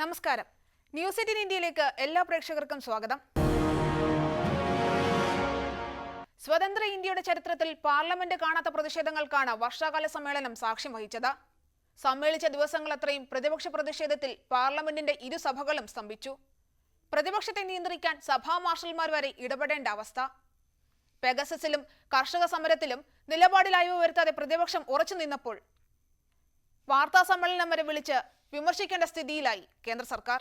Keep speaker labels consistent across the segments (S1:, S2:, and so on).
S1: നമസ്കാരം. ന്യൂസ് 18 ഇന്ത്യയിലേക്ക് എല്ലാ പ്രേക്ഷകർക്കും സ്വാഗതം. സ്വതന്ത്ര ഇന്ത്യയുടെ ചരിത്രത്തിൽ പാർലമെന്റ് കാണാത്ത പ്രതിഷേധങ്ങൾക്കാണ് വർഷകാല സമ്മേളനം സാക്ഷ്യം വഹിച്ചത്. സമ്മേളിച്ച ദിവസങ്ങളത്രയും പ്രതിപക്ഷ പ്രതിഷേധത്തിൽ പാർലമെന്റിന്റെ ഇരുസഭകളും സ്തംഭിച്ചു. പ്രതിപക്ഷത്തെ നിയന്ത്രിക്കാൻ സഭാ മാർഷൽമാർ വരെ ഇടപെടേണ്ട അവസ്ഥ. പെഗസസിലും കർഷക സമരത്തിലും നിലപാടിൽ അയവ് വരുത്താതെ പ്രതിപക്ഷം ഉറച്ചു നിന്നപ്പോൾ വാർത്താ സമ്മേളനം വരെ വിളിച്ച് വിമർശിക്കേണ്ട സ്ഥിതിയിലായി കേന്ദ്ര സർക്കാർ.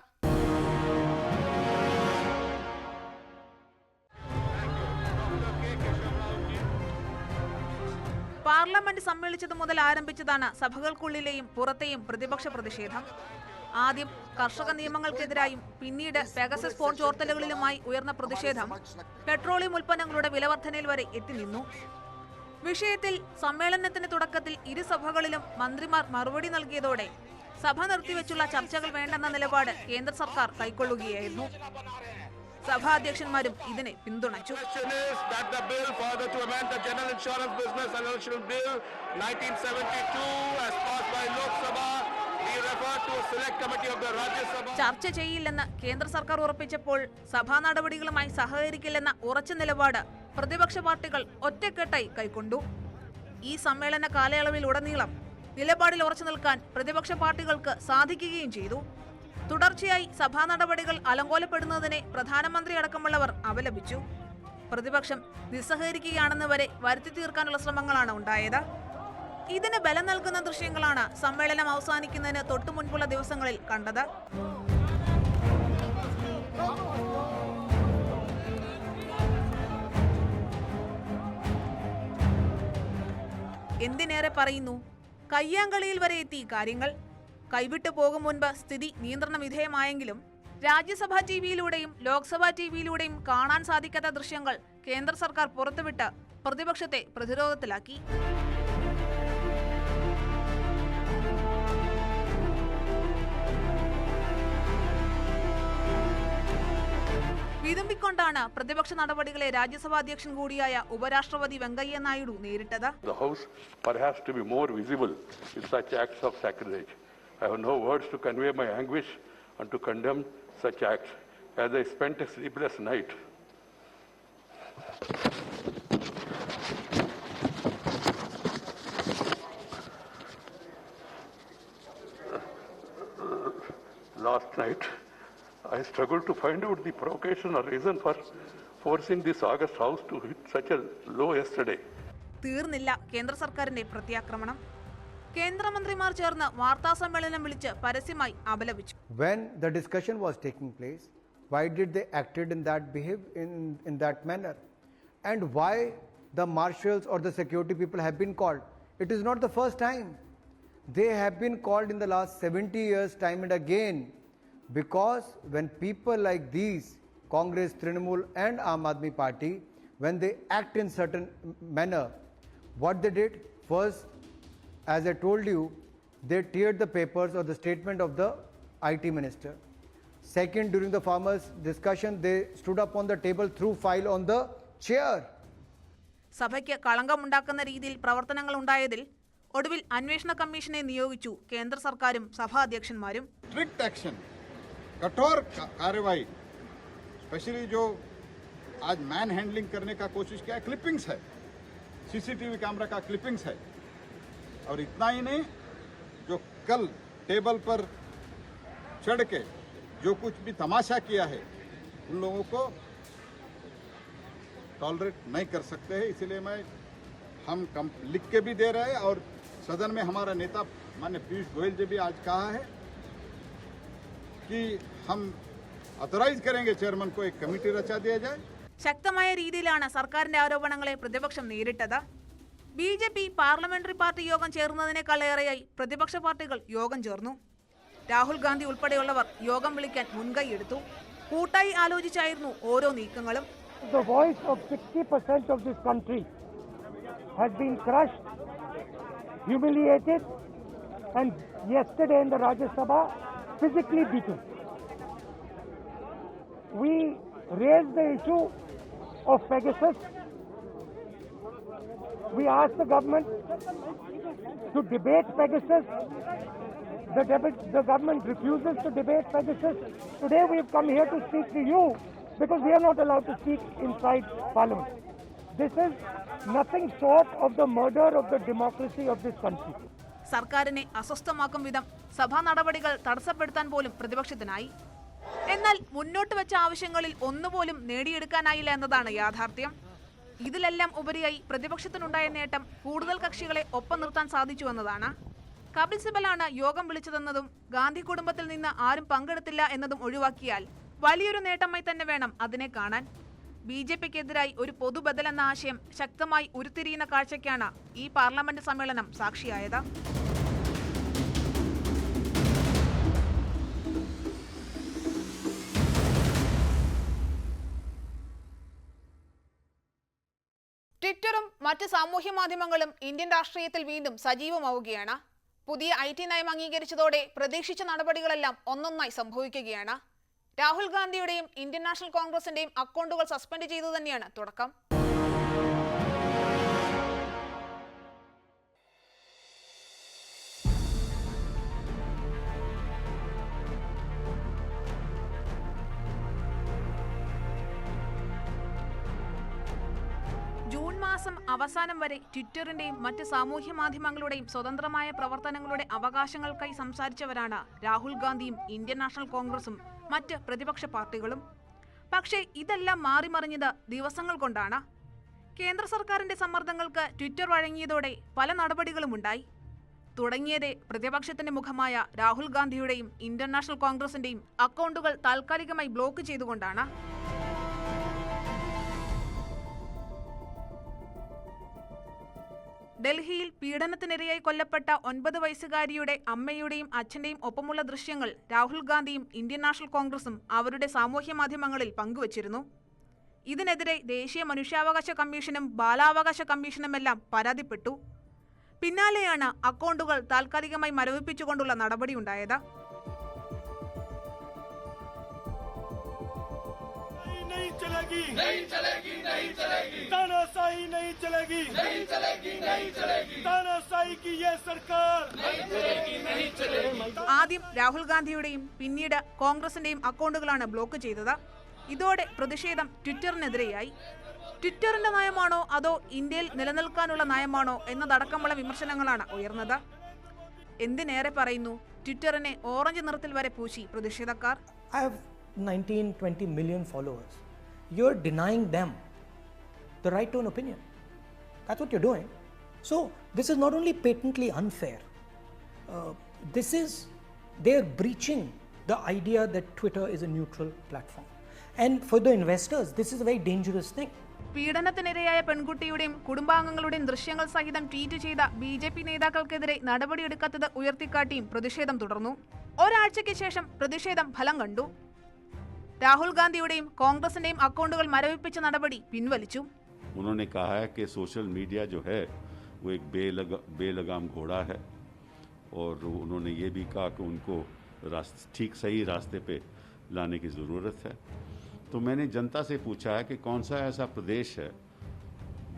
S1: പാർലമെന്റ് സമ്മേളിച്ചതു മുതൽ ആരംഭിച്ചതാണ് സഭകൾക്കുള്ളിലെയും പുറത്തെയും പ്രതിപക്ഷ പ്രതിഷേധം. ആദ്യം കർഷക നിയമങ്ങൾക്കെതിരായും പിന്നീട് പെഗസസ് ഫോൺ ചോർത്തലുകളിലുമായി ഉയർന്ന പ്രതിഷേധം പെട്രോളിയം ഉൽപ്പന്നങ്ങളുടെ വിലവർധനയിൽ വരെ എത്തിനിന്നു. വിഷയത്തിൽ സമ്മേളനത്തിന്റെ തുടക്കത്തിൽ ഇരുസഭകളിലും മന്ത്രിമാർ മറുപടി നൽകിയതോടെ സഭ നിർത്തിവെച്ചുള്ള ചർച്ചകൾ വേണ്ടെന്ന നിലപാട് കേന്ദ്ര സർക്കാർ കൈക്കൊള്ളുകയായിരുന്നു. സഭാധ്യക്ഷന്മാരും ഇതിനെ പിന്തുണച്ചു. ചർച്ച ചെയ്യില്ലെന്ന് കേന്ദ്ര സർക്കാർ ഉറപ്പിച്ചപ്പോൾ സഭാ നടപടികളുമായി സഹകരിക്കില്ലെന്ന ഉറച്ച നിലപാട് പ്രതിപക്ഷ പാർട്ടികൾ ഒറ്റക്കെട്ടായി കൈക്കൊണ്ടു. ഈ സമ്മേളന കാലയളവിലുടനീളം നിലപാടിൽ ഉറച്ചു നിൽക്കാൻ പ്രതിപക്ഷ പാർട്ടികൾക്ക് സാധിക്കുകയും ചെയ്തു. തുടർച്ചയായി സഭാ നടപടികൾ അലങ്കോലപ്പെടുന്നതിനെ പ്രധാനമന്ത്രി അടക്കമുള്ളവർ അപലപിച്ചു. പ്രതിപക്ഷം നിസ്സഹകരിക്കുകയാണെന്ന് വരെ വരുത്തി തീർക്കാനുള്ള ശ്രമങ്ങളാണ് ഉണ്ടായത്. ഇതിന് ബലം നൽകുന്ന ദൃശ്യങ്ങളാണ് സമ്മേളനം അവസാനിക്കുന്നതിന് തൊട്ടു മുൻപുള്ള ദിവസങ്ങളിൽ കണ്ടത്. എന്തിനേറെ പറയുന്നു, കയ്യാങ്കളിയിൽ വരെ എത്തി കാര്യങ്ങൾ. കൈവിട്ടു പോകും മുൻപ് സ്ഥിതി നിയന്ത്രണ വിധേയമായെങ്കിലും രാജ്യസഭാ ടിവിയിലൂടെയും ലോക്സഭാ ടിവിയിലൂടെയും കാണാൻ സാധിക്കാത്ത ദൃശ്യങ്ങൾ കേന്ദ്ര സർക്കാർ പുറത്തുവിട്ട് പ്രതിപക്ഷത്തെ പ്രതിരോധത്തിലാക്കി. വിതുമ്പിക്കൊണ്ടാണ് പ്രതിപക്ഷ നടപടികളെ രാജ്യസഭാ അധ്യക്ഷൻ കൂടിയായ ഉപരാഷ്ട്രപതി വെങ്കയ്യ നായിഡു നേരിട്ടത്.
S2: The House perhaps to be more visible in such acts of sacrilege. I have no words to convey my anguish and to condemn such acts as I spent a sleepless night. Last night I struggled to find out the provocation or reason for forcing this August House to hit such a low yesterday.
S1: തീർന്നില്ല കേന്ദ്ര സർക്കാരിന്റെ പ്രത്യാക്രമണം. കേന്ദ്രമന്ത്രിമാർ ചേർന്ന് വാർത്താ സമ്മേളനം വിളിച്ച് പരസ്യമായി അപലപിച്ചു.
S3: When the discussion was taking place, why did they acted in that behave in that manner? And why the marshals or the security people have been called? It is not the first time. They have been called in the last 70 years time and again. Because when people like these, Congress, Trinamool and Aam Aadmi Party, when they act in certain manner, what they did first, as I told you, they teared the papers or the statement of the IT minister. Second, during the farmers' discussion, they stood up on the table, threw file on the chair.
S1: സഭയ്ക്ക് കളങ്കമുണ്ടാക്കുന്ന രീതിയിൽ പ്രവർത്തനങ്ങൾ ഉണ്ടായതിൽ ഒടുവിൽ അന്വേഷണ കമ്മീഷനെ നിയോഗിച്ചു കേന്ദ്ര സർക്കാരും സഭാധ്യക്ഷന്മാരും.
S4: Strict action, कठोर कार्रवाई, स्पेशली जो आज मैन हैंडलिंग करने का कोशिश किया है, क्लिपिंग्स है, सीसीटीवी कैमरा का क्लिपिंग्स है. और इतना ही नहीं, जो कल टेबल पर चढ़ के जो कुछ भी तमाशा किया है, उन लोगों को टॉलरेट नहीं कर सकते हैं. इसलिए हम लिख के भी दे रहे हैं और सदन में हमारा नेता माननीय पीयूष गोयल जी भी आज कहा है कि हम ऑथराइज करेंगे चेयरमैन को एक कमिटी रचा दिया जाए.
S1: ശക്തമായ രീതിയിലാണ് സർക്കാരിന്റെ ആരോപണങ്ങളെ പ്രതിപക്ഷം നേരിട്ടത്. ബിജെപി പാർലമെന്ററി പാർട്ടി യോഗം ചേർന്നതിനേക്കാളേറെയായി പ്രതിപക്ഷ പാർട്ടികൾ യോഗം ചേർന്നു. രാഹുൽ ഗാന്ധി ഉൾപ്പെടെയുള്ളവർ യോഗം വിളിക്കാൻ മുൻകൈയെടുത്തു. കൂട്ടായി ആലോചിച്ചായിരുന്നു ഓരോ നീക്കങ്ങളും.
S5: The voice of 60% of this country has been crushed, humiliated, and yesterday in the Rajya Sabha physically beaten. We raised the issue of Pegasus. We asked the government to debate Pegasus the government refuses to debate Pegasus. Today we have come here to speak to you because we are not allowed to speak inside Parliament. This is nothing short of the murder of the democracy of this country.
S1: സർക്കാരിനെ അസ്വസ്ഥമാക്കും വിധം സഭാ നടപടികൾ തടസ്സപ്പെടുത്താൻ പോലും പ്രതിപക്ഷത്തിനായി. എന്നാൽ മുന്നോട്ട് വെച്ച ആവശ്യങ്ങളിൽ ഒന്നുപോലും നേടിയെടുക്കാനായില്ല എന്നതാണ് യാഥാർത്ഥ്യം. ഇതിലെല്ലാം ഉപരിയായി പ്രതിപക്ഷത്തിനുണ്ടായ നേട്ടം കൂടുതൽ കക്ഷികളെ ഒപ്പം നിർത്താൻ സാധിച്ചു എന്നതാണ്. കപിൽ സിബലാണ് യോഗം വിളിച്ചതെന്നതും ഗാന്ധി കുടുംബത്തിൽ നിന്ന് ആരും പങ്കെടുത്തില്ല എന്നതും ഒഴിവാക്കിയാൽ വലിയൊരു നേട്ടമായി തന്നെ വേണം അതിനെ കാണാൻ. BJPക്കെതിരായി ഒരു പൊതുബദൽ എന്ന ആശയം ശക്തമായി ഉരുത്തിരിയുന്ന കാഴ്ചയ്ക്കാണ് ഈ പാർലമെന്റ് സമ്മേളനം സാക്ഷിയായത്. ട്വിറ്ററും മറ്റ് സാമൂഹ്യ മാധ്യമങ്ങളും ഇന്ത്യൻ രാഷ്ട്രീയത്തിൽ വീണ്ടും സജീവമാവുകയാണ്. പുതിയ IT നയം അംഗീകരിച്ചതോടെ പ്രതീക്ഷിച്ച നടപടികളെല്ലാം ഒന്നൊന്നായി സംഭവിക്കുകയാണ്. രാഹുൽ ഗാന്ധിയുടെയും ഇന്ത്യൻ നാഷണൽ കോൺഗ്രസിന്റെയും അക്കൗണ്ടുകൾ സസ്പെൻഡ് ചെയ്തു തന്നെയാണ് തുടക്കം. ജൂൺ മാസം അവസാനം വരെ ട്വിറ്ററിന്റെയും മറ്റ് സാമൂഹ്യ മാധ്യമങ്ങളുടെയും സ്വതന്ത്രമായ പ്രവർത്തനങ്ങളുടെ അവകാശങ്ങൾക്കായി സംസാരിച്ചവരാണ് രാഹുൽ ഗാന്ധിയും ഇന്ത്യൻ നാഷണൽ കോൺഗ്രസും മറ്റ് പ്രതിപക്ഷ പാർട്ടികളും. പക്ഷേ ഇതെല്ലാം മാറിമറിഞ്ഞത് ദിവസങ്ങൾ കൊണ്ടാണ്. കേന്ദ്ര സർക്കാരിന്റെ സമ്മർദ്ദങ്ങൾക്ക് ട്വിറ്റർ വഴങ്ങിയതോടെ പല നടപടികളും ഉണ്ടായി. തുടങ്ങിയത് പ്രതിപക്ഷത്തിന്റെ മുഖമായ രാഹുൽ ഗാന്ധിയുടെയും ഇന്ത്യൻ നാഷണൽ കോൺഗ്രസിന്റെയും അക്കൗണ്ടുകൾ താൽക്കാലികമായി ബ്ലോക്ക് ചെയ്തുകൊണ്ടാണ്. ഡൽഹിയിൽ പീഡനത്തിനിരയായി കൊല്ലപ്പെട്ട 9 വയസ്സുകാരിയുടെ അമ്മയുടെയും അച്ഛന്റെയും ഒപ്പമുള്ള ദൃശ്യങ്ങൾ രാഹുൽ ഗാന്ധിയും ഇന്ത്യൻ നാഷണൽ കോൺഗ്രസും അവരുടെ സാമൂഹ്യ മാധ്യമങ്ങളിൽ പങ്കുവച്ചിരുന്നു. ഇതിനെതിരെ ദേശീയ മനുഷ്യാവകാശ കമ്മീഷനും ബാലാവകാശ കമ്മീഷനുമെല്ലാം പരാതിപ്പെട്ടു. പിന്നാലെയാണ് അക്കൗണ്ടുകൾ താൽക്കാലികമായി മരവിപ്പിച്ചുകൊണ്ടുള്ള നടപടിയുണ്ടായത്. ആദ്യം രാഹുൽ ഗാന്ധിയുടെയും പിന്നീട് കോൺഗ്രസിന്റെയും അക്കൗണ്ടുകളാണ് ബ്ലോക്ക് ചെയ്തത്. ഇതോടെ പ്രതിഷേധം ട്വിറ്ററിനെതിരെയായി. ട്വിറ്ററിന്റെ നയമാണോ അതോ ഇന്ത്യയിൽ നിലനിൽക്കാനുള്ള നയമാണോ എന്നതടക്കമുള്ള വിമർശനങ്ങളാണ് ഉയർന്നത്. എന്തിനേറെ പറയുന്നു, ട്വിറ്ററിനെ ഓറഞ്ച് നിറത്തിൽ വരെ പൂശി പ്രതിഷേധക്കാർ.
S6: 19-20 million followers. You're denying them the right to an opinion. That's what you're doing. So this is not only patently unfair, they're breaching the idea that Twitter is a neutral platform. And for the investors, this is a very dangerous thing.
S1: പീഡനത്തിനിരയായ പെൺകുട്ടിയുടെയും കുടുംബാംഗങ്ങളുടെയും ദൃശ്യങ്ങൾ സഹിതം tweet ചെയ്ത BJP നേതാക്കൾക്കെതിരെ നടപടിയെടുക്കാത്തത് ഉയർത്തിക്കാട്ടിയും പ്രതിഷേധം തുടർന്നു. ഒരാഴ്ചയ്ക്ക് ശേഷം പ്രതിഷേധം ഫലം കണ്ടു. രാഹുൽ ഗാന്ധിയുടെയും കോൺഗ്രസിന്റെയും അക്കൗണ്ടുകൾ മരവിപ്പിച്ച നടപടി പിൻവലിച്ചു.
S7: उन्होंने कहा है कि सोशल मीडिया जो है वो एक बेलगाम घोड़ा है और उन्होंने ये भी कहा कि उनको ठीक सही रास्ते पे लाने की ज़रूरत है. तो मैंने जनता से पूछा है कि कौन सा ऐसा प्रदेश है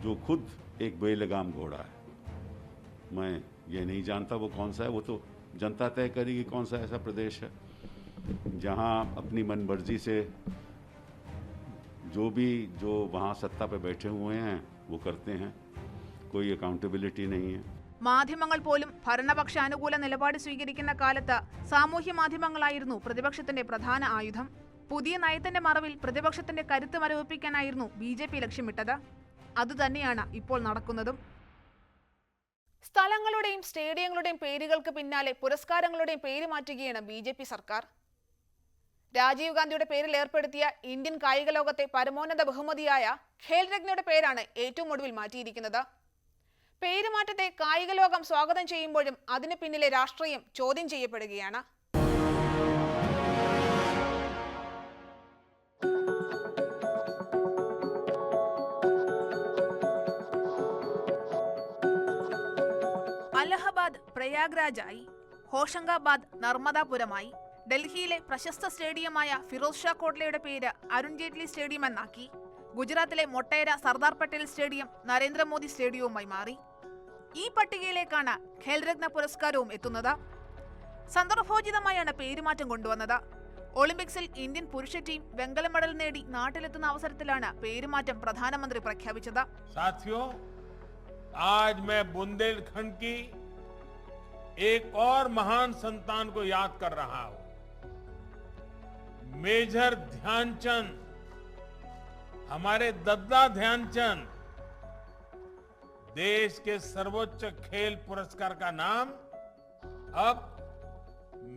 S7: जो खुद एक बेलगाम घोड़ा है. मैं ये नहीं जानता वो कौन सा है, वो तो जनता तय करेगी कौन सा ऐसा प्रदेश है जहां अपनी मनमर्जी से जो वहां सत्ता पे बैठे हुए हैं वो करते हैं, कोई अकाउंटेबिलिटी नहीं है.
S1: മാധ്യമങ്ങൾ പോലും ഭരണപക്ഷ അനുകൂല നിലപാട് സ്വീകരിക്കുന്ന കാലത്ത് സാമൂഹ്യ മാധ്യമങ്ങളായിരുന്നു പ്രതിപക്ഷത്തിന്റെ പ്രധാന ആയുധം. പുതിയ നയത്തിന്റെ മറവിൽ പ്രതിപക്ഷത്തിന്റെ കരുത്ത് മരവിപ്പിക്കാനായിരുന്നു BJP ലക്ഷ്യമിട്ടത്. അതുതന്നെയാണ് ഇപ്പോൾ നടക്കുന്നതും. സ്ഥലങ്ങളുടെയും സ്റ്റേഡിയങ്ങളുടെയും പേരുകൾക്ക് പിന്നാലെ പുരസ്കാരങ്ങളുടെയും പേര് മാറ്റുകയാണ് BJP സർക്കാർ. രാജീവ് ഗാന്ധിയുടെ പേരിൽ ഏർപ്പെടുത്തിയ ഇന്ത്യൻ കായിക ലോകത്തെ പരമോന്നത ബഹുമതിയായ ഖേൽ രത്നയുടെ പേരാണ് ഏറ്റവും ഒടുവിൽ മാറ്റിയിരിക്കുന്നത്. പേരുമാറ്റത്തെ കായിക ലോകം സ്വാഗതം ചെയ്യുമ്പോഴും അതിന് പിന്നിലെ രാഷ്ട്രീയം ചോദ്യം ചെയ്യപ്പെടുകയാണ്. അലഹബാദ് പ്രയാഗ്രാജായി, ഹോഷംഗാബാദ് നർമ്മദാപുരമായി, ഡൽഹിയിലെ പ്രശസ്ത സ്റ്റേഡിയമായ ഫിറോസ് ഷാ കോട്ലയുടെ പേര് അരുൺ ജെയ്റ്റ്ലി സ്റ്റേഡിയം എന്നാക്കി. ഗുജറാത്തിലെ മൊട്ടേര സർദാർ പട്ടേൽ സ്റ്റേഡിയം നരേന്ദ്രമോദി സ്റ്റേഡിയവുമായി മാറി. ഈ പട്ടികയിലേക്കാണ് ഖേൽ രത്ന പുരസ്കാരവും എത്തുന്നത്. സന്ദർഭോചിതമായാണ് പേരുമാറ്റം കൊണ്ടുവന്നത്. ഒളിമ്പിക്സിൽ ഇന്ത്യൻ പുരുഷ ടീം വെങ്കല മെഡൽ നേടി നാട്ടിലെത്തുന്ന അവസരത്തിലാണ് പേരുമാറ്റം പ്രധാനമന്ത്രി പ്രഖ്യാപിച്ചത്.
S8: साथियों, आज मैं बुंदेलखंड की एक और महान संतान को याद कर रहा हूं. मेजर ध्यानचंद, हमारे दद्दा ध्यानचंद. देश के सर्वोच्च खेल पुरस्कार का नाम अब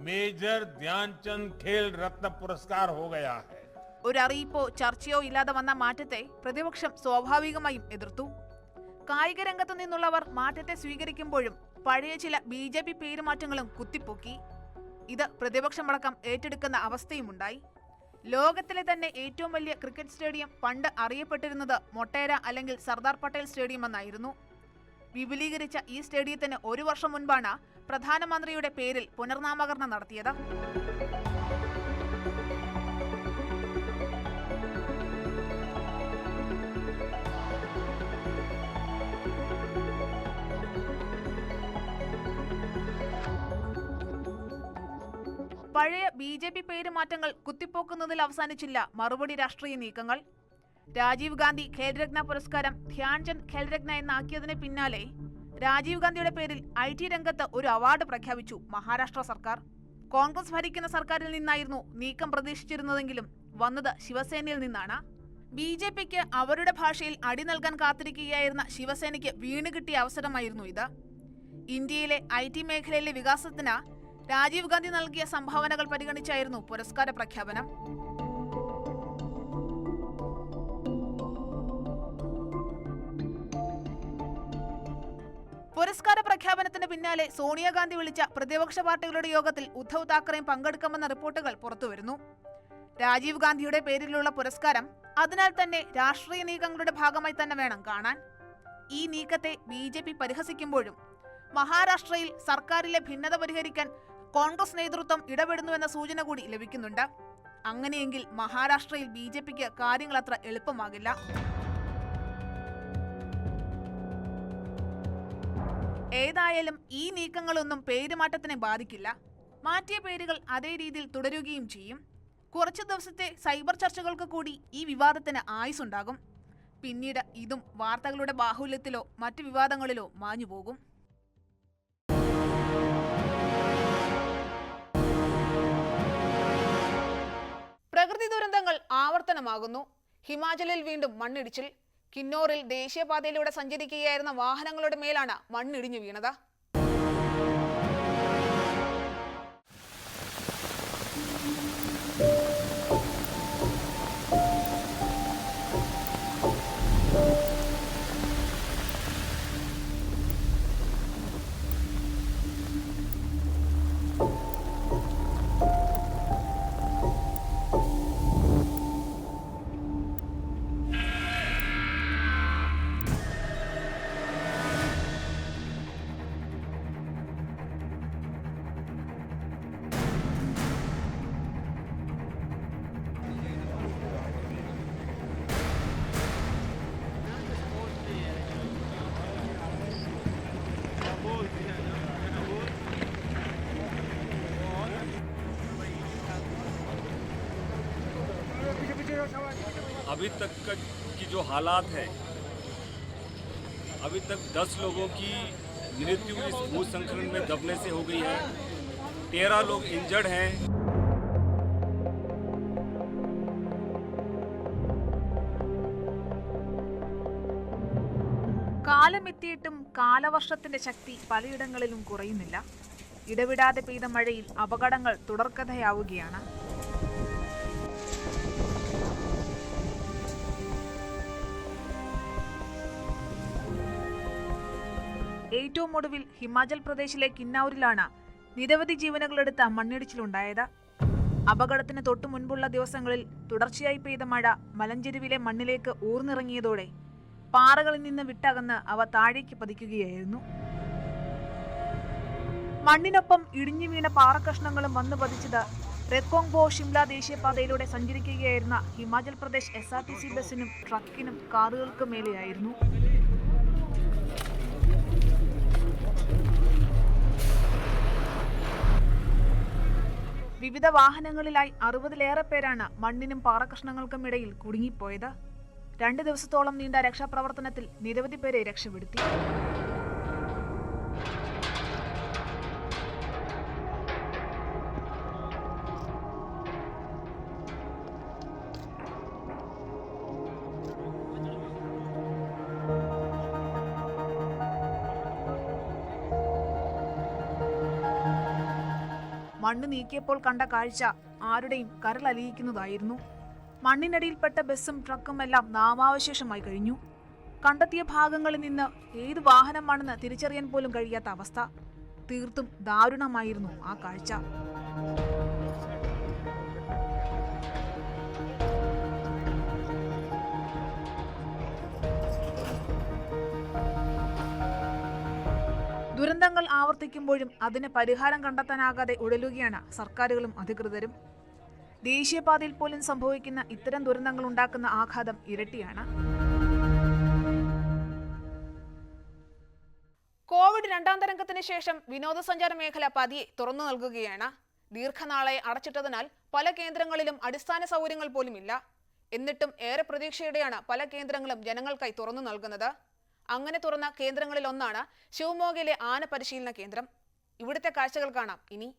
S8: മേജർ ധ്യാൻചന്ദ് ഖേൽ രത്ന പുരസ്കാർ हो गया है.
S1: ഒരു അറിയിപ്പോ ചർച്ചയോ ഇല്ലാതെ വന്ന മാറ്റത്തെ പ്രതിപക്ഷം സ്വാഭാവികമായും എതിർത്തു. കായിക രംഗത്തു നിന്നുള്ളവർ മാറ്റത്തെ സ്വീകരിക്കുമ്പോഴും പഴയ ചില BJP പേരുമാറ്റങ്ങളും കുത്തിപ്പൊക്കി. ഇത് പ്രതിപക്ഷമടക്കം ഏറ്റെടുക്കുന്ന അവസ്ഥയുമുണ്ടായി. ലോകത്തിലെ തന്നെ ഏറ്റവും വലിയ ക്രിക്കറ്റ് സ്റ്റേഡിയം പണ്ട് അറിയപ്പെട്ടിരുന്നത് മൊട്ടേര അല്ലെങ്കിൽ സർദാർ പട്ടേൽ സ്റ്റേഡിയം എന്നായിരുന്നു. വിപുലീകരിച്ച ഈ സ്റ്റേഡിയത്തിന് 1 വർഷം മുൻപാണ് പ്രധാനമന്ത്രിയുടെ പേരിൽ പുനർനാമകരണം നടത്തിയത്. പഴയ BJP പേരുമാറ്റങ്ങൾ കുത്തിപ്പോക്കുന്നതിൽ അവസാനിച്ചില്ല മറുപടി രാഷ്ട്രീയ നീക്കങ്ങൾ. രാജീവ് ഗാന്ധി ഖേൽരത്ന പുരസ്കാരം ധ്യാൻചന്ദ് ഖേൽരത്ന എന്നാക്കിയതിന് പിന്നാലെ രാജീവ് ഗാന്ധിയുടെ പേരിൽ IT രംഗത്ത് ഒരു അവാർഡ് പ്രഖ്യാപിച്ചു മഹാരാഷ്ട്ര സർക്കാർ. കോൺഗ്രസ് ഭരിക്കുന്ന സർക്കാരിൽ നിന്നായിരുന്നു നീക്കം പ്രതീക്ഷിച്ചിരുന്നതെങ്കിലും വന്നത് ശിവസേനയിൽ നിന്നാണ്. BJPക്ക് അവരുടെ ഭാഷയിൽ അടി നൽകാൻ കാത്തിരിക്കുകയായിരുന്ന ശിവസേനയ്ക്ക് വീണുകിട്ടിയ അവസരമായിരുന്നു ഇത്. ഇന്ത്യയിലെ IT മേഖലയിലെ വികാസത്തിന് രാജീവ് ഗാന്ധി നൽകിയ സംഭാവനകൾ പരിഗണിച്ചായിരുന്നു പുരസ്കാര പ്രഖ്യാപനം. പുരസ്കാര പ്രഖ്യാപനത്തിന് പിന്നാലെ സോണിയാഗാന്ധി വിളിച്ച പ്രതിപക്ഷ പാർട്ടികളുടെ യോഗത്തിൽ ഉദ്ധവ് താക്കറെയും പങ്കെടുക്കുമെന്ന റിപ്പോർട്ടുകൾ പുറത്തുവരുന്നു. രാജീവ് ഗാന്ധിയുടെ പേരിലുള്ള പുരസ്കാരം അതിനാൽ തന്നെ രാഷ്ട്രീയ നീക്കങ്ങളുടെ ഭാഗമായി തന്നെ വേണം കാണാൻ. ഈ നീക്കത്തെ BJP പരിഹസിക്കുമ്പോഴും മഹാരാഷ്ട്രയിൽ സർക്കാരിലെ ഭിന്നത പരിഹരിക്കാൻ കോൺഗ്രസ് നേതൃത്വം ഇടപെടുന്നുവെന്ന സൂചന കൂടി ലഭിക്കുന്നുണ്ട്. അങ്ങനെയെങ്കിൽ മഹാരാഷ്ട്രയിൽ BJPക്ക് കാര്യങ്ങൾ അത്ര എളുപ്പമാകില്ല. ഏതായാലും ഈ നീക്കങ്ങളൊന്നും പേരുമാറ്റത്തിനെ ബാധിക്കില്ല. മാറ്റിയ പേരുകൾ അതേ രീതിയിൽ തുടരുകയും ചെയ്യും. കുറച്ചു ദിവസത്തെ സൈബർ ചർച്ചകൾക്ക് കൂടി ഈ വിവാദത്തിന് ആയുസ്സുണ്ടാകും. പിന്നീട് ഇതും വാർത്തകളുടെ ബാഹുല്യത്തിലോ മറ്റു വിവാദങ്ങളിലോ മാഞ്ഞുപോകും. പ്രകൃതി ദുരന്തങ്ങൾ ആവർത്തനമാകുന്നു. ഹിമാചലിൽ വീണ്ടും മണ്ണിടിച്ചിൽ. കിന്നോറിൽ ദേശീയപാതയിലൂടെ സഞ്ചരിക്കുകയായിരുന്ന വാഹനങ്ങളുടെ മേലാണ് മണ്ണിടിഞ്ഞു വീണത്.
S9: अभी तक की जो हालात है, अभी तक 10 लोगों की मृत्यु इस भूस्खलन में दबने से हो गई है, 13 लोग इंजर्ड हैं।
S1: കാലമെത്തിയിട്ടും കാലവർഷത്തിന്റെ ശക്തി പലയിടങ്ങളിലും കുറയുന്നില്ല. ഇടവിടാതെ പെയ്ത മഴയിൽ അപകടങ്ങൾ തുടർക്കഥയാവുകയാണ്. ഏറ്റവും ഒടുവിൽ ഹിമാചൽ പ്രദേശിലെ കിന്നൌരിലാണ് നിരവധി ജീവനുകളെടുത്ത മണ്ണിടിച്ചിലുണ്ടായത്. അപകടത്തിന് തൊട്ടു മുൻപുള്ള ദിവസങ്ങളിൽ തുടർച്ചയായി പെയ്ത മഴ മലഞ്ചെരുവിലെ മണ്ണിലേക്ക് ഊർന്നിറങ്ങിയതോടെ പാറകളിൽ നിന്ന് വിട്ടകന്ന് അവ താഴേക്ക് പതിക്കുകയായിരുന്നു. മണ്ണിനൊപ്പം ഇടിഞ്ഞു വീണ പാറക്കഷ്ണങ്ങളും വന്നു പതിച്ചത് റെക്കോങ്ബോ ഷിംല ദേശീയപാതയിലൂടെ സഞ്ചരിക്കുകയായിരുന്ന ഹിമാചൽ പ്രദേശ് SRTC ബസിനും ട്രക്കിനും കാറുകൾക്കും മേലെയായിരുന്നു. വിവിധ വാഹനങ്ങളിലായി 60-ലേറെ പേരാണ് മണ്ണിനും പാറക്കഷ്ണങ്ങൾക്കും ഇടയിൽ കുടുങ്ങിപ്പോയത്. 2 ദിവസത്തോളം നീണ്ട രക്ഷാപ്രവർത്തനത്തിൽ നിരവധി പേരെ രക്ഷപ്പെടുത്തി. മണ്ണ് നീക്കിയപ്പോൾ കണ്ട കാഴ്ച ആരുടെയും കരളലിയിക്കുന്നതായിരുന്നു. മണ്ണിനടിയിൽപ്പെട്ട ബസ്സും ട്രക്കും എല്ലാം നാമാവശേഷമായി കഴിഞ്ഞു. കണ്ടെത്തിയ ഭാഗങ്ങളിൽ നിന്ന് ഏത് വാഹനമാണെന്ന് തിരിച്ചറിയാൻ പോലും കഴിയാത്ത അവസ്ഥ. തീർത്തും ദാരുണമായിരുന്നു ആ കാഴ്ച. ദുരന്തങ്ങൾ ആവർത്തിക്കുമ്പോഴും അതിന് പരിഹാരം കണ്ടെത്താനാകാതെ ഉഴലുകയാണ് സർക്കാരുകളും അധികൃതരും. ദേശീയപാതയിൽ പോലും സംഭവിക്കുന്ന ഇത്തരം ദുരന്തങ്ങൾ ഉണ്ടാക്കുന്ന ആഘാതം ഇരട്ടിയാണ്. കോവിഡ് 2ാം തരംഗത്തിന് ശേഷം വിനോദസഞ്ചാര മേഖല പതിയെ തുറന്നു നൽകുകയാണ്. ദീർഘനാളായി അടച്ചിട്ടതിനാൽ പല കേന്ദ്രങ്ങളിലും അടിസ്ഥാന സൗകര്യങ്ങൾ പോലുമില്ല. എന്നിട്ടും ഏറെ പ്രതീക്ഷയോടെയാണ് പല കേന്ദ്രങ്ങളും ജനങ്ങൾക്കായി തുറന്നു നൽകുന്നത്. അങ്ങനെ തുറന്ന കേന്ദ്രങ്ങളിൽ ഒന്നാണ് ശിവമോഗയിലെ ആന പരിശീലന കേന്ദ്രം. ഇവിടുത്തെ കാഴ്ചകൾ കാണാം ഇനി.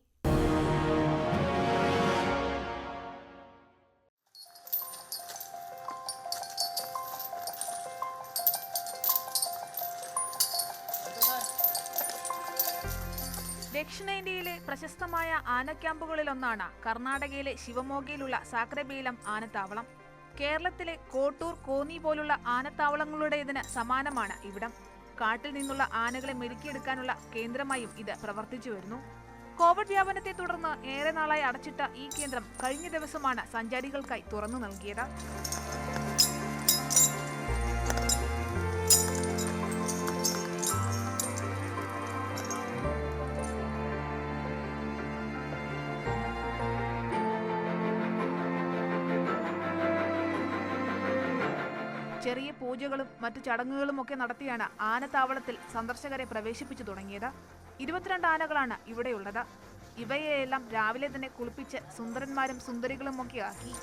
S1: ദക്ഷിണേന്ത്യയിലെ പ്രശസ്തമായ ആന ക്യാമ്പുകളിലൊന്നാണ് കർണാടകയിലെ ശിവമോഗയിലുള്ള സാക്രബീലം ആനത്താവളം. കേരളത്തിലെ കോട്ടൂർ, കോന്നി പോലുള്ള ആനത്താവളങ്ങളുടേതിന് സമാനമാണ് ഇവിടം. കാട്ടിൽ നിന്നുള്ള ആനകളെ മെരുക്കിയെടുക്കാനുള്ള കേന്ദ്രമായും ഇത് പ്രവർത്തിച്ചു വരുന്നു. കോവിഡ് വ്യാപനത്തെ തുടർന്ന് ഏറെ നാളായി അടച്ചിട്ട ഈ കേന്ദ്രം കഴിഞ്ഞ ദിവസമാണ് സഞ്ചാരികൾക്കായി തുറന്നു നൽകിയത്. ചെറിയ പൂജകളും മറ്റു ചടങ്ങുകളും ഒക്കെ നടത്തിയാണ് ആനത്താവളത്തിൽ സന്ദർശകരെ പ്രവേശിപ്പിച്ചു തുടങ്ങിയത്. 22 ആനകളാണ് ഇവിടെയുള്ളത്. ഇവയെല്ലാം രാവിലെ തന്നെ കുളിപ്പിച്ച് സുന്ദരന്മാരും സുന്ദരികളും ഒക്കെ ആക്കി.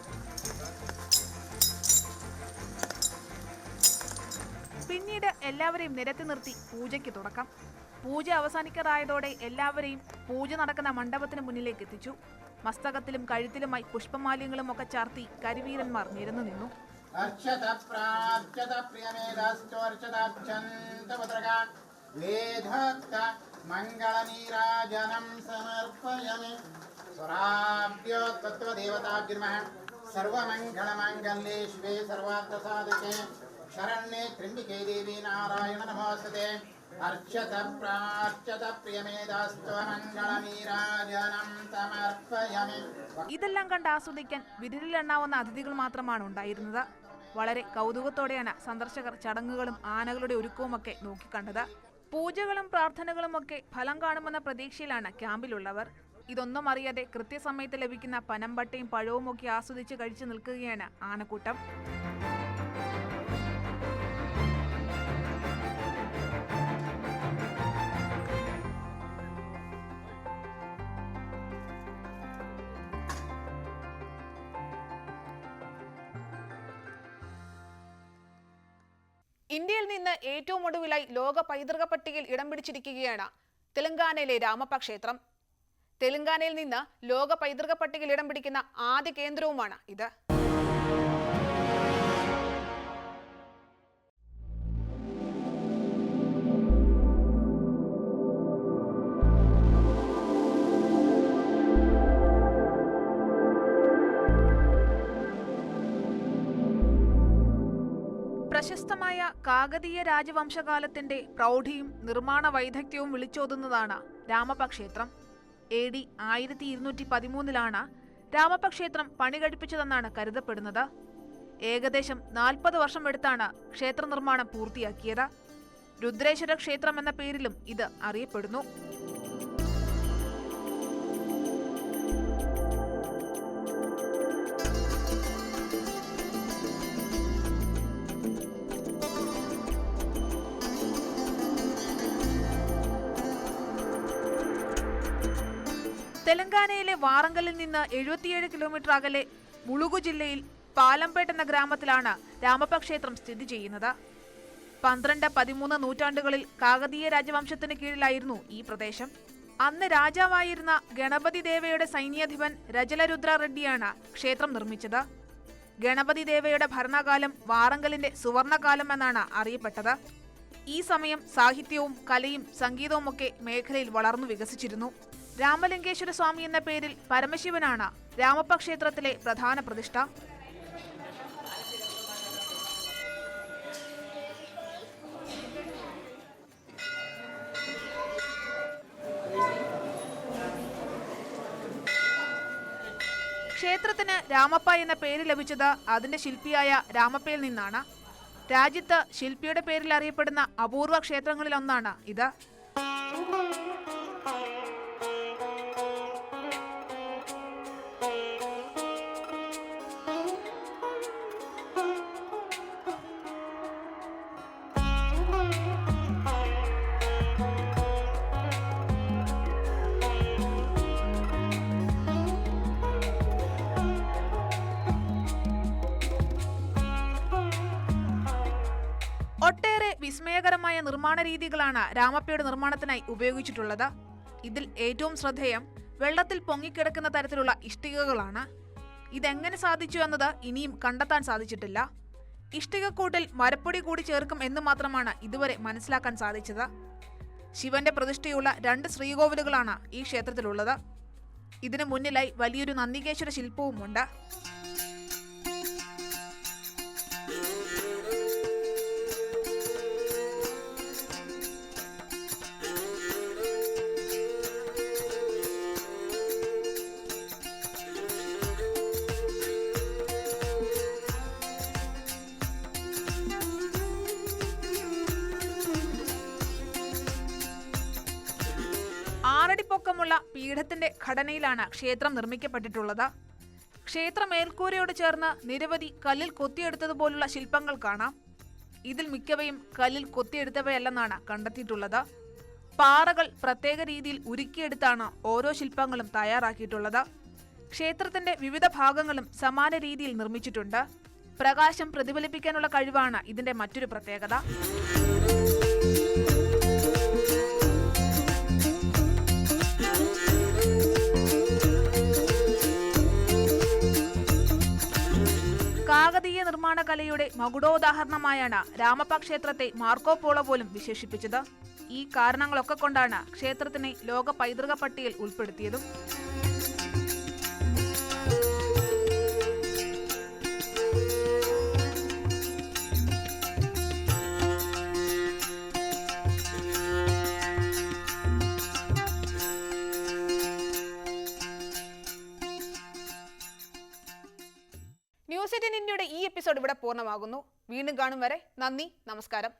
S1: പിന്നീട് എല്ലാവരെയും നിരത്തി നിർത്തി പൂജയ്ക്ക് തുടക്കം. പൂജ അവസാനിക്കാറായതോടെ എല്ലാവരെയും പൂജ നടക്കുന്ന മണ്ഡപത്തിന് മുന്നിലേക്ക് എത്തിച്ചു. മസ്തകത്തിലും കഴുത്തിലുമായി പുഷ്പമാല്യങ്ങളും ഒക്കെ ചാർത്തി കരിവീരന്മാർ നിരന്നു നിന്നു.
S10: अर्चत प्रार्चत प्रियमेधाश्चोर्चताच्छन्तवद्रगा वेदोक्त मङ्गलनीराजनं समर्पयामि स्वराभ्योत्तत्वदेवताभ्यर्मः सर्वमङ्गलमाङ्गल्ये शिवे सर्वार्थसाधके शरण्ये त्र्यम्बिके देवी नारायण नमोस्तुते अर्चत प्रार्चत प्रियमेधाश्चोर्मङ्गलनीराजनं समर्पयामि.
S1: ഇതെല്ലാം കണ്ട് ആസ്വദിക്കാൻ വിരലിലെണ്ണാവുന്ന അതിഥികൾ മാത്രമാണ് ഉണ്ടായിരുന്നത്. വളരെ കൗതുകത്തോടെയാണ് സന്ദർശകർ ചടങ്ങുകളും ആനകളുടെ ഒരുക്കവുമൊക്കെ നോക്കിക്കണ്ടത്. പൂജകളും പ്രാർത്ഥനകളും ഒക്കെ ഫലം കാണുമെന്ന പ്രതീക്ഷയിലാണ് ക്യാമ്പിലുള്ളവർ. ഇതൊന്നും അറിയാതെ കൃത്യസമയത്ത് ലഭിക്കുന്ന പനമ്പട്ടയും പഴവും ഒക്കെ ആസ്വദിച്ച് കഴിച്ചു നിൽക്കുകയാണ് ആനക്കൂട്ടം. ഇന്ത്യയിൽ നിന്ന് ഏറ്റവും ഒടുവിലായി ലോക പൈതൃക പട്ടികയിൽ ഇടം പിടിച്ചിരിക്കുകയാണ് തെലങ്കാനയിലെ രാമപ്പ ക്ഷേത്രം. തെലങ്കാനയിൽ നിന്ന് ലോക പൈതൃക പട്ടികയിൽ ഇടം പിടിക്കുന്ന ആദ്യ കേന്ദ്രവുമാണ് ഇത്. പ്രശസ്തമായ കാകതീയ രാജവംശകാലത്തിന്റെ പ്രൗഢിയും നിർമ്മാണ വൈദഗ്ധ്യവും വിളിച്ചോതുന്നതാണ് രാമപ്പ ക്ഷേത്രം. AD 1213 രാമപ്പ ക്ഷേത്രം പണി കഴിപ്പിച്ചതെന്നാണ് കരുതപ്പെടുന്നത്. ഏകദേശം 40 വർഷം എടുത്താണ് ക്ഷേത്ര നിർമ്മാണം പൂർത്തിയാക്കിയത്. രുദ്രേശ്വര ക്ഷേത്രം എന്ന പേരിലും ഇത് അറിയപ്പെടുന്നു. തെലങ്കാനയിലെ വാറങ്കലിൽ നിന്ന് 77 കിലോമീറ്റർ അകലെ മുളുഗു ജില്ലയിൽ പാലംപേട്ട് എന്ന ഗ്രാമത്തിലാണ് രാമപ്പ ക്ഷേത്രം സ്ഥിതി ചെയ്യുന്നത്. 12-13 നൂറ്റാണ്ടുകളിൽ കാകതീയ രാജവംശത്തിന് കീഴിലായിരുന്നു ഈ പ്രദേശം. അന്ന് രാജാവായിരുന്ന ഗണപതി ദേവയുടെ സൈന്യാധിപൻ രജലരുദ്ര റെഡ്ഡിയാണ് ക്ഷേത്രം നിർമ്മിച്ചത്. ഗണപതി ദേവയുടെ ഭരണകാലം വാറങ്കലിന്റെ സുവർണകാലം എന്നാണ് അറിയപ്പെട്ടത്. ഈ സമയം സാഹിത്യവും കലയും സംഗീതവുമൊക്കെ മേഖലയിൽ വളർന്നു വികസിച്ചിരുന്നു. രാമലിംഗേശ്വര സ്വാമി എന്ന പേരിൽ പരമശിവനാണ് രാമപ്പ ക്ഷേത്രത്തിലെ പ്രധാന പ്രതിഷ്ഠ. ക്ഷേത്രത്തിന് രാമപ്പ എന്ന പേര് ലഭിച്ചത് അതിന്റെ ശില്പിയായ രാമപ്പയിൽ നിന്നാണ്. രാജ്യത്ത് ശില്പിയുടെ പേരിൽ അറിയപ്പെടുന്ന അപൂർവ ക്ഷേത്രങ്ങളിലൊന്നാണ് ഇത്. ഒട്ടേറെ വിസ്മയകരമായ നിർമ്മാണ രീതികളാണ് രാമപ്പയുടെ നിർമ്മാണത്തിനായി ഉപയോഗിച്ചിട്ടുള്ളത്. ഇതിൽ ഏറ്റവും ശ്രദ്ധേയം വെള്ളത്തിൽ പൊങ്ങിക്കിടക്കുന്ന തരത്തിലുള്ള ഇഷ്ടികകളാണ്. ഇതെങ്ങനെ സാധിച്ചു എന്നത് ഇനിയും കണ്ടെത്താൻ സാധിച്ചിട്ടില്ല. ഇഷ്ടികക്കൂട്ടിൽ മരപ്പൊടി കൂടി ചേർക്കും എന്ന് മാത്രമാണ് ഇതുവരെ മനസ്സിലാക്കാൻ സാധിച്ചത്. ശിവന്റെ പ്രതിഷ്ഠയുള്ള 2 ശ്രീകോവിലുകളാണ് ഈ ക്ഷേത്രത്തിലുള്ളത്. ഇതിനു മുന്നിലായി വലിയൊരു നന്ദികേശ്വര ശില്പവുമുണ്ട്. പൊക്കമുള്ള പീഠത്തിന്റെ ഘടനയിലാണ് ക്ഷേത്രം നിർമ്മിക്കപ്പെട്ടിട്ടുള്ളത്. ക്ഷേത്ര മേൽക്കൂരയോട് ചേർന്ന് നിരവധി കല്ലിൽ കൊത്തിയെടുത്തതുപോലുള്ള ശില്പങ്ങൾ കാണാം. ഇതിൽ മിക്കവയും കല്ലിൽ കൊത്തിയെടുത്തവയല്ലെന്നാണ് കണ്ടെത്തിയിട്ടുള്ളത്. പാറകൾ പ്രത്യേക രീതിയിൽ ഉരുക്കിയെടുത്താണ് ഓരോ ശില്പങ്ങളും തയ്യാറാക്കിയിട്ടുള്ളത്. ക്ഷേത്രത്തിന്റെ വിവിധ ഭാഗങ്ങളും സമാന രീതിയിൽ നിർമ്മിച്ചിട്ടുണ്ട്. പ്രകാശം പ്രതിഫലിപ്പിക്കാനുള്ള കഴിവാണ് ഇതിന്റെ മറ്റൊരു പ്രത്യേകത. കാകതീയ നിർമ്മാണ കലയുടെ മകുടോദാഹരണമായാണ് രാമപ്പ ക്ഷേത്രത്തെ മാർക്കോ പോളോ പോലും വിശേഷിപ്പിച്ചത്. ഈ കാരണങ്ങളൊക്കെ കൊണ്ടാണ് ക്ഷേത്രത്തിനെ ലോക പൈതൃക പട്ടികയിൽ ഉൾപ്പെടുത്തിയതും. ന്യൂസ് 18 ഇന്ത്യയുടെ ഈ എപ്പിസോഡ് ഇവിടെ പൂർണ്ണമാകുന്നു. വീണ്ടും കാണും വരെ നന്ദി, നമസ്കാരം.